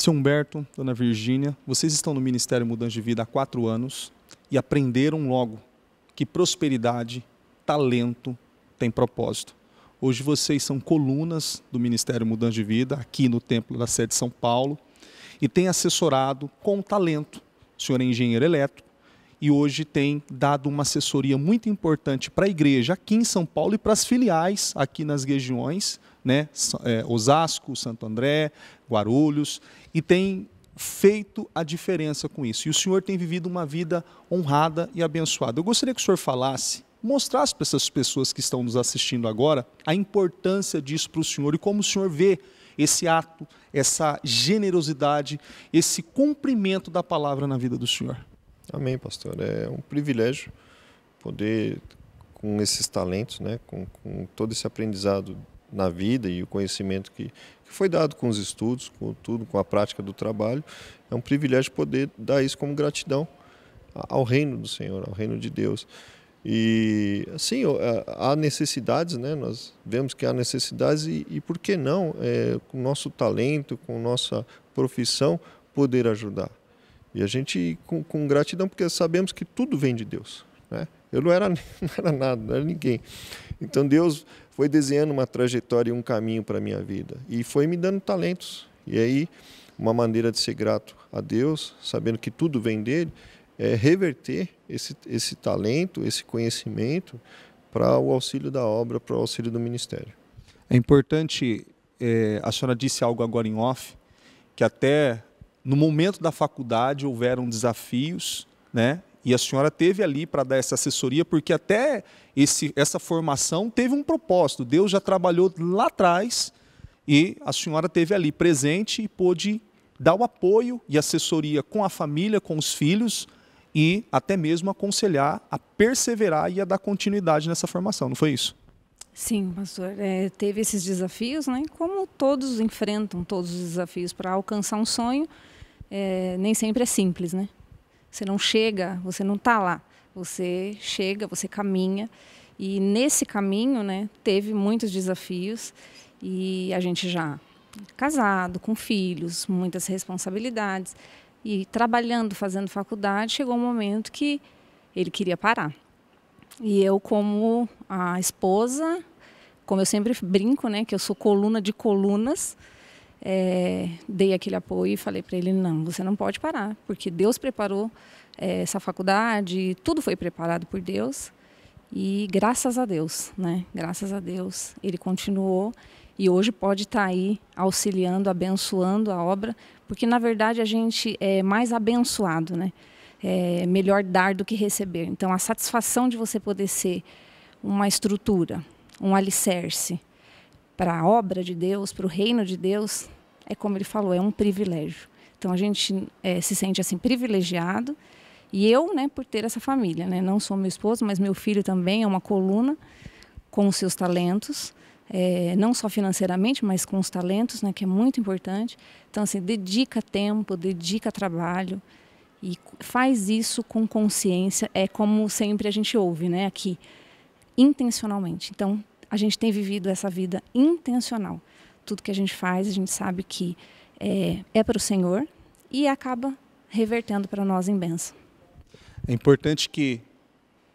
Seu Humberto, Dona Virgínia, vocês estão no Ministério Mudança de Vida há 4 anos e aprenderam logo que prosperidade, talento tem propósito. Hoje vocês são colunas do Ministério Mudança de Vida, aqui no Templo da Sede de São Paulo, e têm assessorado com talento. O senhor é engenheiro elétrico e hoje tem dado uma assessoria muito importante para a igreja aqui em São Paulo e para as filiais aqui nas regiões, né? Osasco, Santo André, Guarulhos, e tem feito a diferença com isso. E o senhor tem vivido uma vida honrada e abençoada. Eu gostaria que o senhor falasse, mostrasse para essas pessoas que estão nos assistindo agora a importância disso para o senhor e como o senhor vê esse ato, essa generosidade, esse cumprimento da palavra na vida do senhor. Amém, pastor. É um privilégio poder, com esses talentos, né, com todo esse aprendizado na vida e o conhecimento que foi dado com os estudos, com tudo, com a prática do trabalho, é um privilégio poder dar isso como gratidão ao reino do Senhor, ao reino de Deus. E assim, há necessidades, né? Nós vemos que há necessidades e por que não, com o nosso talento, com nossa profissão, poder ajudar. E a gente com gratidão, porque sabemos que tudo vem de Deus, né? Eu não era nada, não era ninguém. Então Deus foi desenhando uma trajetória e um caminho para a minha vida. E foi me dando talentos. E aí, uma maneira de ser grato a Deus, sabendo que tudo vem dele, é reverter esse talento, esse conhecimento para o auxílio da obra, para o auxílio do ministério. É importante, a senhora disse algo agora em off, que até no momento da faculdade houveram desafios, né? E a senhora teve ali para dar essa assessoria, porque até essa formação teve um propósito. Deus já trabalhou lá atrás e a senhora teve ali presente e pôde dar o apoio e assessoria com a família, com os filhos e até mesmo aconselhar a perseverar e a dar continuidade nessa formação, não foi isso? Sim, pastor. Teve esses desafios, né? Como todos enfrentam todos os desafios para alcançar um sonho, nem sempre é simples, né? Você não chega, você não está lá. Você chega, você caminha. E nesse caminho, né, teve muitos desafios. E a gente já casado, com filhos, muitas responsabilidades. E trabalhando, fazendo faculdade, chegou um momento que ele queria parar. E eu, como a esposa, como eu sempre brinco, né, que eu sou coluna de colunas, dei aquele apoio e falei para ele, não, você não pode parar, porque Deus preparou essa faculdade, tudo foi preparado por Deus e graças a Deus, né? Graças a Deus, ele continuou e hoje pode estar aí auxiliando, abençoando a obra, porque na verdade a gente é mais abençoado, né? É melhor dar do que receber. Então a satisfação de você poder ser uma estrutura, um alicerce para a obra de Deus, para o reino de Deus, é como ele falou, é um privilégio. Então a gente se sente assim privilegiado e eu, né, por ter essa família, né, não só meu esposo, mas meu filho também é uma coluna com os seus talentos, não só financeiramente, mas com os talentos, né, que é muito importante. Então assim, dedica tempo, dedica trabalho e faz isso com consciência, como sempre a gente ouve, né, aqui, intencionalmente. Então a gente tem vivido essa vida intencional. Tudo que a gente faz, a gente sabe que é para o Senhor e acaba revertendo para nós em bênção. É importante que,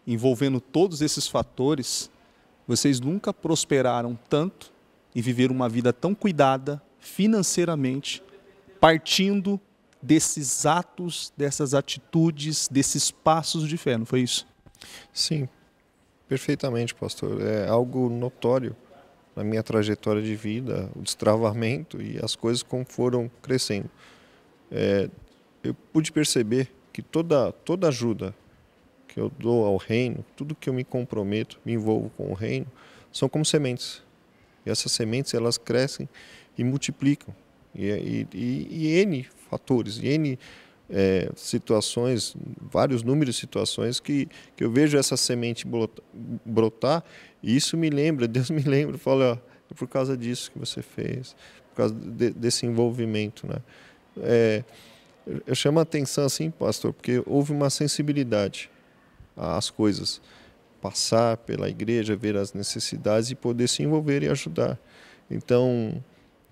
envolvendo todos esses fatores, vocês nunca prosperaram tanto e viveram uma vida tão cuidada financeiramente, partindo desses atos, dessas atitudes, desses passos de fé, não foi isso? Sim, perfeitamente, pastor. É algo notório na minha trajetória de vida, o destravamento e as coisas como foram crescendo. Eu pude perceber que toda ajuda que eu dou ao reino, tudo que eu me comprometo, me envolvo com o reino, são como sementes. E essas sementes, elas crescem e multiplicam. E N fatores, e N situações, vários números de situações que eu vejo essa semente brotar, e isso me lembra, Deus me lembra, fala, é por causa disso que você fez, por causa desse envolvimento, né? Eu chamo a atenção assim, pastor, porque houve uma sensibilidade às coisas, passar pela igreja, ver as necessidades e poder se envolver e ajudar. Então,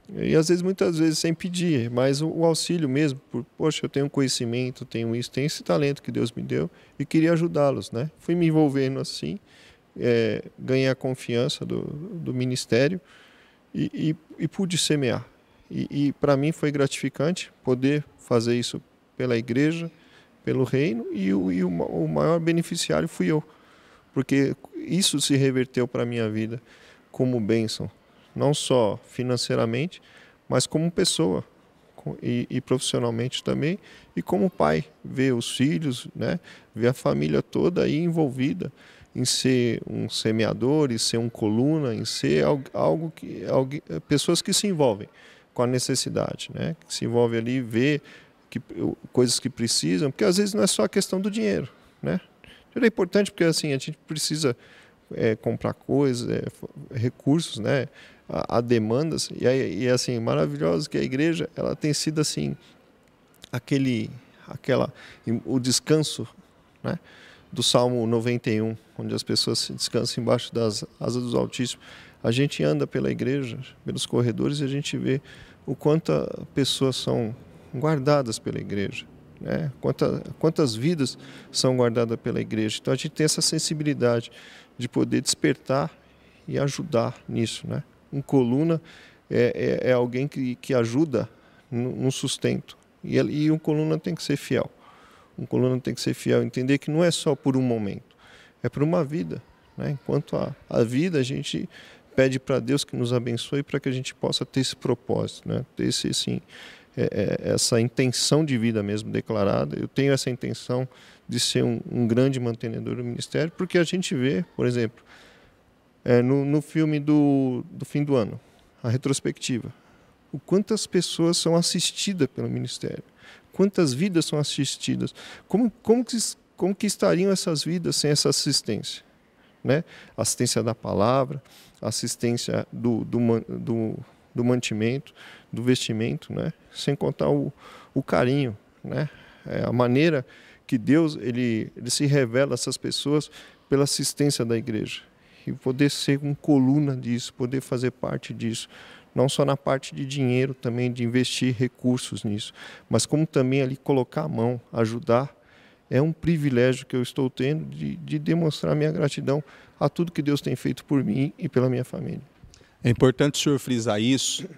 E às vezes, muitas vezes, sem pedir, mas o auxílio mesmo, poxa, eu tenho conhecimento, tenho isso, tenho esse talento que Deus me deu e queria ajudá-los, né? Fui me envolvendo assim, ganhei a confiança do ministério e pude semear. E para mim foi gratificante poder fazer isso pela igreja, pelo reino, e o maior beneficiário fui eu, porque isso se reverteu para a minha vida como bênção, não só financeiramente, mas como pessoa e profissionalmente também, e como pai, ver os filhos, né, ver a família toda aí envolvida em ser um semeador, em ser um coluna, em ser pessoas que se envolvem com a necessidade, né, que se envolvem ali, ver coisas que precisam, porque às vezes não é só a questão do dinheiro, né? É importante porque assim a gente precisa comprar coisas, recursos, né? Há demandas e assim maravilhoso que a igreja ela tem sido assim o descanso, né? Do Salmo 91, onde as pessoas se descansam embaixo das asas dos Altíssimos. A gente anda pela igreja, pelos corredores, e a gente vê o quanto pessoas são guardadas pela igreja, né? Quantas vidas são guardadas pela igreja. Então a gente tem essa sensibilidade de poder despertar e ajudar nisso, né? Um coluna é alguém que ajuda no sustento, e um coluna tem que ser fiel. Um coluna tem que ser fiel, entender que não é só por um momento, é por uma vida, né? Enquanto a vida, a gente pede para Deus que nos abençoe para que a gente possa ter esse propósito, né? Ter essa intenção de vida mesmo declarada. Eu tenho essa intenção de ser um grande mantenedor do ministério, porque a gente vê, por exemplo, no filme do fim do ano, a retrospectiva, o quantas pessoas são assistidas pelo ministério, quantas vidas são assistidas, como que estariam essas vidas sem essa assistência, né? Assistência da palavra, assistência do mantimento, do vestimento, né? Sem contar o carinho, né? A maneira que Deus ele se revela a essas pessoas pela assistência da igreja. E poder ser uma coluna disso, poder fazer parte disso, não só na parte de dinheiro também, de investir recursos nisso, mas como também ali colocar a mão, ajudar. É um privilégio que eu estou tendo de demonstrar minha gratidão a tudo que Deus tem feito por mim e pela minha família. É importante o senhor frisar isso,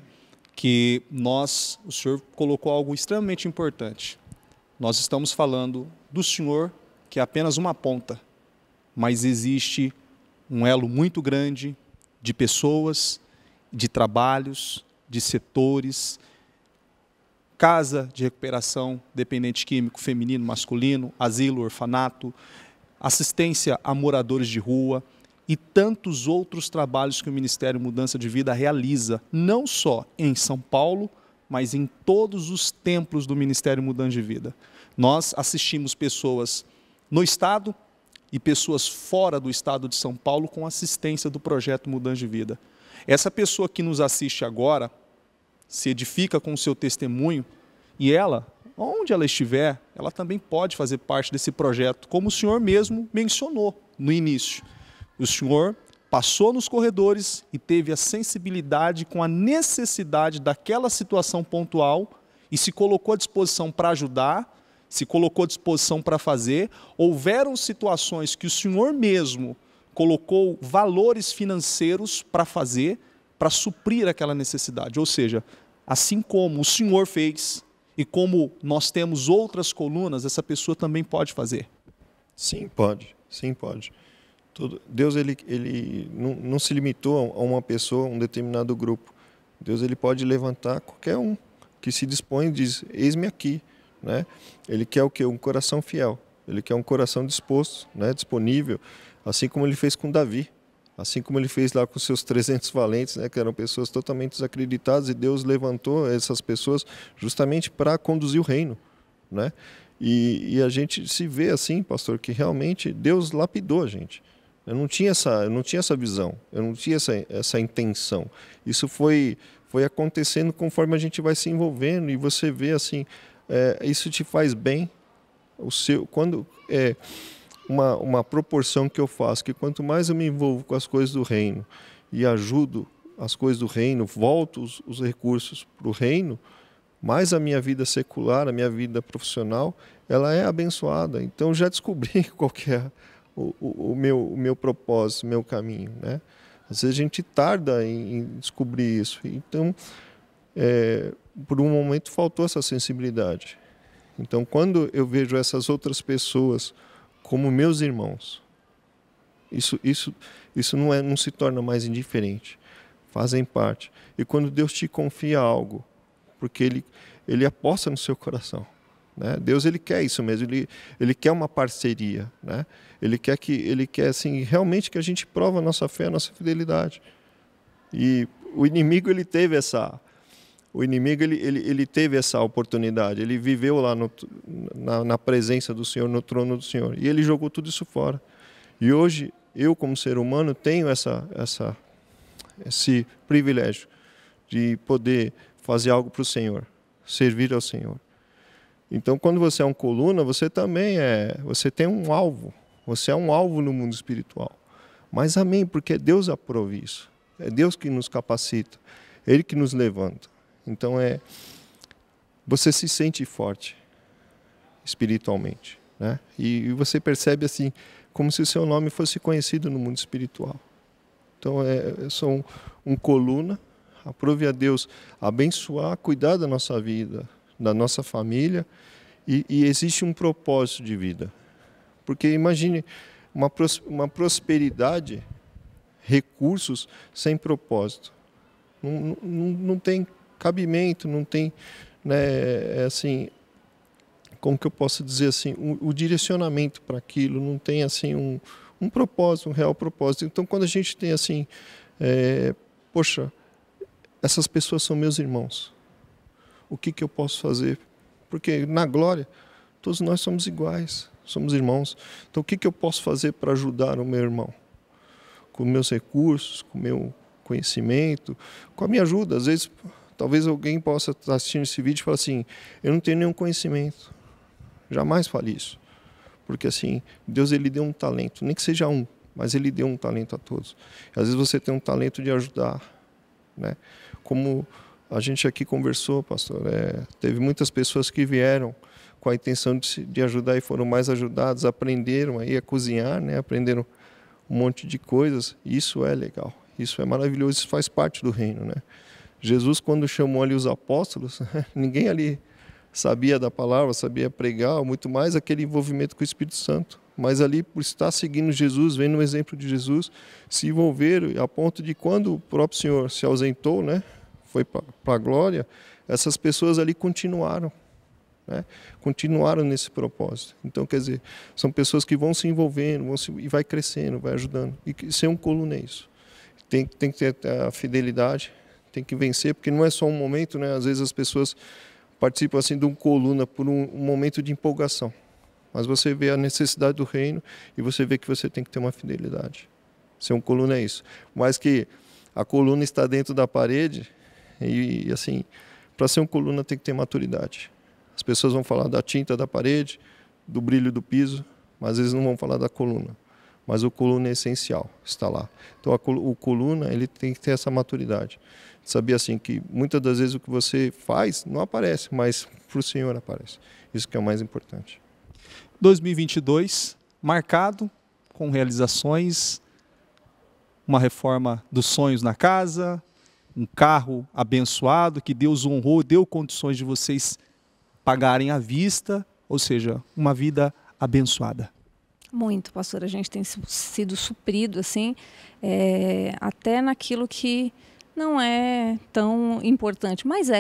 que o senhor colocou algo extremamente importante. Nós estamos falando do senhor, que é apenas uma ponta, mas existe um elo muito grande de pessoas, de trabalhos, de setores, casa de recuperação, dependente químico feminino, masculino, asilo, orfanato, assistência a moradores de rua e tantos outros trabalhos que o Ministério Mudança de Vida realiza, não só em São Paulo, mas em todos os templos do Ministério Mudança de Vida. Nós assistimos pessoas no estado e pessoas fora do estado de São Paulo com assistência do projeto Mudança de Vida. Essa pessoa que nos assiste agora se edifica com o seu testemunho e ela, onde ela estiver, ela também pode fazer parte desse projeto, como o senhor mesmo mencionou no início. O senhor passou nos corredores e teve a sensibilidade com a necessidade daquela situação pontual e se colocou à disposição para ajudar, se colocou à disposição para fazer. Houveram situações que o senhor mesmo colocou valores financeiros para fazer, para suprir aquela necessidade. Ou seja, assim como o senhor fez e como nós temos outras colunas, essa pessoa também pode fazer. Sim, pode. Sim, pode. Deus ele não se limitou a uma pessoa, a um determinado grupo. Deus ele pode levantar qualquer um que se dispõe e diz, eis-me aqui. Né? Ele quer o quê? Um coração fiel. Ele quer um coração disposto, né? Disponível, assim como ele fez com Davi. Assim como ele fez lá com os seus 300 valentes, né, que eram pessoas totalmente desacreditadas, e Deus levantou essas pessoas justamente para conduzir o reino, né? E a gente se vê assim, pastor, que realmente Deus lapidou a gente. Eu não tinha essa visão, eu não tinha essa intenção. Isso foi acontecendo conforme a gente vai se envolvendo, e você vê assim, isso te faz bem. Quando uma proporção que eu faço, que quanto mais eu me envolvo com as coisas do reino e ajudo as coisas do reino, volto os recursos para o reino, mais a minha vida secular, a minha vida profissional, ela é abençoada. Então já descobri qual que é o meu propósito, o meu caminho, né? Às vezes a gente tarda em descobrir isso. Então, por um momento faltou essa sensibilidade. Então, quando eu vejo essas outras pessoas como meus irmãos, isso não se torna mais indiferente. Fazem parte. E quando Deus te confia algo, porque Ele aposta no seu coração, né? Deus, Ele quer isso mesmo, Ele quer uma parceria, né? Ele quer assim, realmente que a gente prova a nossa fé, a nossa fidelidade. E o inimigo, ele teve essa oportunidade, ele viveu lá na presença do Senhor, no trono do Senhor, e ele jogou tudo isso fora. E hoje, eu como ser humano, tenho esse privilégio de poder fazer algo para o Senhor, servir ao Senhor. Então, quando você é um coluna, você também você tem um alvo. Você é um alvo no mundo espiritual. Mas amém, porque Deus aprove isso. É Deus que nos capacita, Ele que nos levanta. Então, você se sente forte espiritualmente, né? E você percebe assim, como se o seu nome fosse conhecido no mundo espiritual. Então, eu sou um coluna. Aprove a Deus abençoar, cuidar da nossa vida, da nossa família, e existe um propósito de vida. Porque imagine uma prosperidade, recursos sem propósito. Não tem cabimento, não tem, né, assim, como que eu posso dizer assim, o direcionamento para aquilo, não tem assim um propósito, um real propósito. Então, quando a gente tem assim, poxa, essas pessoas são meus irmãos, o que eu posso fazer? Porque na glória, todos nós somos iguais, somos irmãos. Então, o que eu posso fazer para ajudar o meu irmão? Com meus recursos, com o meu conhecimento, com a minha ajuda. Às vezes, talvez alguém possa estar assistindo esse vídeo e falar assim, eu não tenho nenhum conhecimento. Jamais fale isso. Porque assim, Deus, Ele deu um talento, nem que seja um, mas Ele deu um talento a todos. Às vezes você tem um talento de ajudar, né? Como a gente aqui conversou, pastor, teve muitas pessoas que vieram com a intenção de ajudar e foram mais ajudados, aprenderam aí a cozinhar, né? Aprenderam um monte de coisas. Isso é legal, isso é maravilhoso, isso faz parte do reino, né? Jesus, quando chamou ali os apóstolos, ninguém ali sabia da palavra, sabia pregar, muito mais aquele envolvimento com o Espírito Santo. Mas ali, por estar seguindo Jesus, vendo o exemplo de Jesus, se envolveram a ponto de quando o próprio Senhor se ausentou, né, foi para a glória, essas pessoas ali continuaram, né, continuaram nesse propósito. Então, quer dizer, são pessoas que vão se envolvendo, e vai crescendo, vai ajudando. E ser um coluna é isso. Tem que ter a fidelidade, tem que vencer, porque não é só um momento, né? Às vezes as pessoas participam assim de um coluna por um momento de empolgação. Mas você vê a necessidade do reino e você vê que você tem que ter uma fidelidade. Ser um coluna é isso. Mas que a coluna está dentro da parede e assim, para ser um coluna tem que ter maturidade. As pessoas vão falar da tinta da parede, do brilho do piso, mas às vezes não vão falar da coluna. Mas o coluna é essencial, está lá. Então o coluna, ele tem que ter essa maturidade. Saber assim que muitas das vezes o que você faz não aparece, mas para o Senhor aparece. Isso que é o mais importante. 2022, marcado com realizações, uma reforma dos sonhos na casa, um carro abençoado, que Deus honrou, deu condições de vocês pagarem à vista, ou seja, uma vida abençoada. Muito, pastor. A gente tem sido suprido, assim, até naquilo que não é tão importante, mas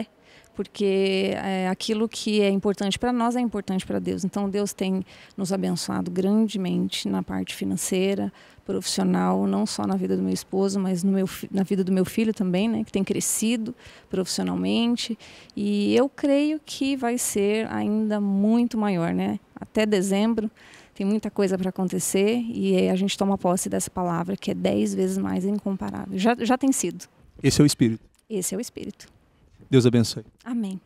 porque aquilo que é importante para nós é importante para Deus. Então, Deus tem nos abençoado grandemente na parte financeira, profissional, não só na vida do meu esposo, mas na vida do meu filho também, né, que tem crescido profissionalmente. E eu creio que vai ser ainda muito maior, né? Até dezembro tem muita coisa para acontecer e a gente toma posse dessa palavra que é 10 vezes mais incomparável. Já tem sido. Esse é o Espírito. Esse é o Espírito. Deus abençoe. Amém.